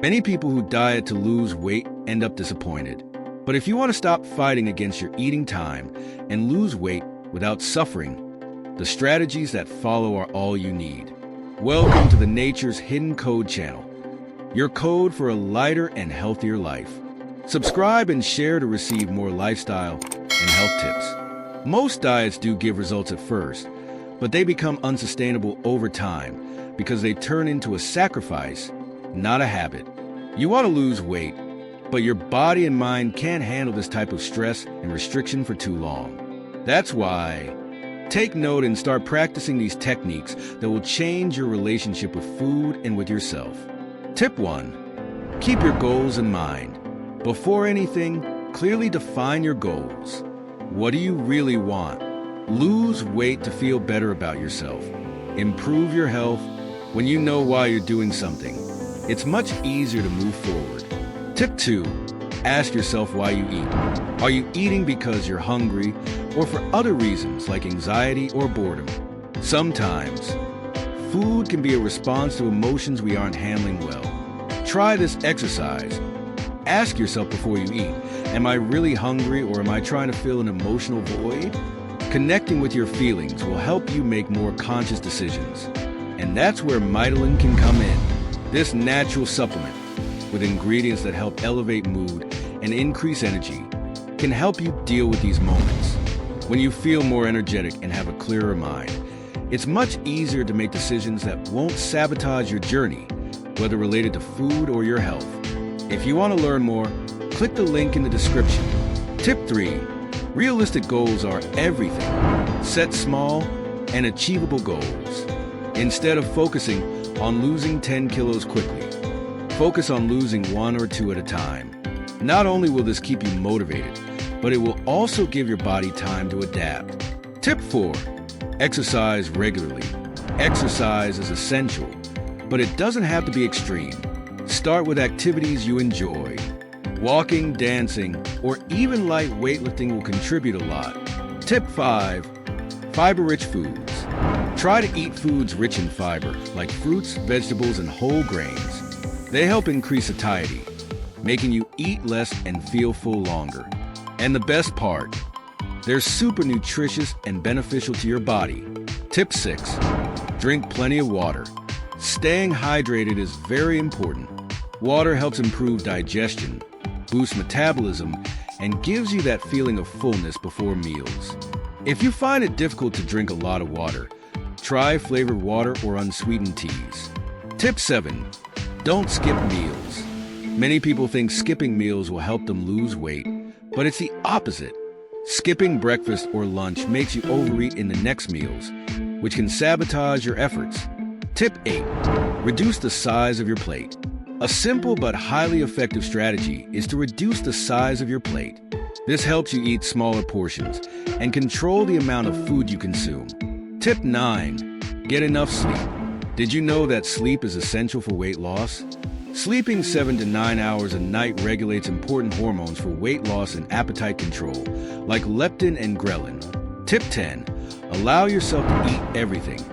Many people who diet to lose weight end up disappointed. But if you want to stop fighting against your eating time and lose weight without suffering, the strategies that follow are all you need. Welcome to the Nature's Hidden Code channel, your code for a lighter and healthier life. Subscribe and share to receive more lifestyle and health tips. Most diets do give results at first, but they become unsustainable over time because they turn into a sacrifice, not a habit. You want to lose weight, but your body and mind can't handle this type of stress and restriction for too long. That's why take note and start practicing these techniques that will change your relationship with food and with yourself. Tip 1. Keep your goals in mind. Before anything, clearly define your goals. What do you really want? Lose weight to feel better about yourself. Improve your health. When you know why you're doing something, it's much easier to move forward. Tip 2. Ask yourself why you eat. Are you eating because you're hungry or for other reasons like anxiety or boredom? Sometimes, food can be a response to emotions we aren't handling well. Try this exercise. Ask yourself before you eat, am I really hungry or am I trying to fill an emotional void? Connecting with your feelings will help you make more conscious decisions. And that's where Mitaline can come in. This natural supplement, with ingredients that help elevate mood and increase energy, can help you deal with these moments. When you feel more energetic and have a clearer mind, it's much easier to make decisions that won't sabotage your journey, whether related to food or your health. If you want to learn more, click the link in the description. Tip 3. Realistic goals are everything. Set small and achievable goals. Instead of focusing on losing 10 kilos quickly, focus on losing 1 or 2 at a time. Not only will this keep you motivated, but it will also give your body time to adapt. Tip 4. Exercise regularly. Exercise is essential, but it doesn't have to be extreme. Start with activities you enjoy. Walking, dancing, or even light weightlifting will contribute a lot. Tip 5. Fiber-rich foods. Try to eat foods rich in fiber, like fruits, vegetables, and whole grains. They help increase satiety, making you eat less and feel full longer. And the best part, they're super nutritious and beneficial to your body. Tip 6. Drink plenty of water. Staying hydrated is very important. Water helps improve digestion, boosts metabolism, and gives you that feeling of fullness before meals. If you find it difficult to drink a lot of water, try flavored water or unsweetened teas. Tip 7. Don't skip meals. Many people think skipping meals will help them lose weight, but it's the opposite. Skipping breakfast or lunch makes you overeat in the next meals, which can sabotage your efforts. Tip 8. Reduce the size of your plate. A simple but highly effective strategy is to reduce the size of your plate. This helps you eat smaller portions and control the amount of food you consume. Tip 9. Get enough sleep. Did you know that sleep is essential for weight loss? Sleeping 7 to 9 hours a night regulates important hormones for weight loss and appetite control, like leptin and ghrelin. Tip 10. Allow yourself to eat everything.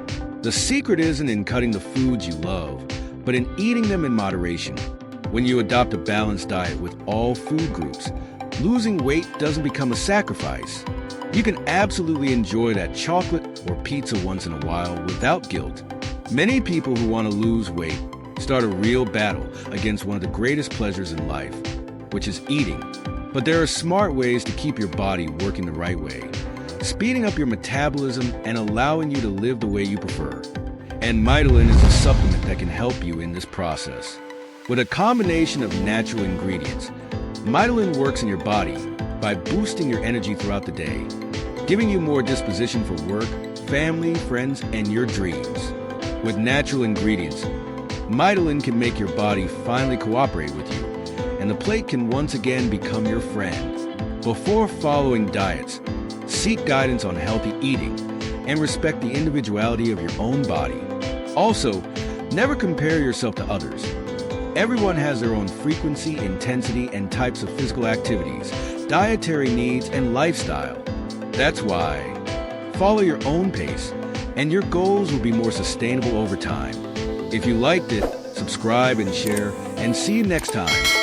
The secret isn't in cutting the foods you love, but in eating them in moderation. When you adopt a balanced diet with all food groups, losing weight doesn't become a sacrifice. You can absolutely enjoy that chocolate or pizza once in a while without guilt. Many people who want to lose weight start a real battle against one of the greatest pleasures in life, which is eating. But there are smart ways to keep your body working the right way, speeding up your metabolism and allowing you to live the way you prefer. And Mitaline is a supplement that can help you in this process. With a combination of natural ingredients, Mitaline works in your body by boosting your energy throughout the day, giving you more disposition for work, family, friends, and your dreams. With natural ingredients, Mitaline can make your body finally cooperate with you, and the plate can once again become your friend. Before following diets, seek guidance on healthy eating and respect the individuality of your own body. Also, never compare yourself to others. Everyone has their own frequency, intensity, and types of physical activities, dietary needs, and lifestyle. That's why follow your own pace, and your goals will be more sustainable over time. If you liked it, subscribe and share, and see you next time.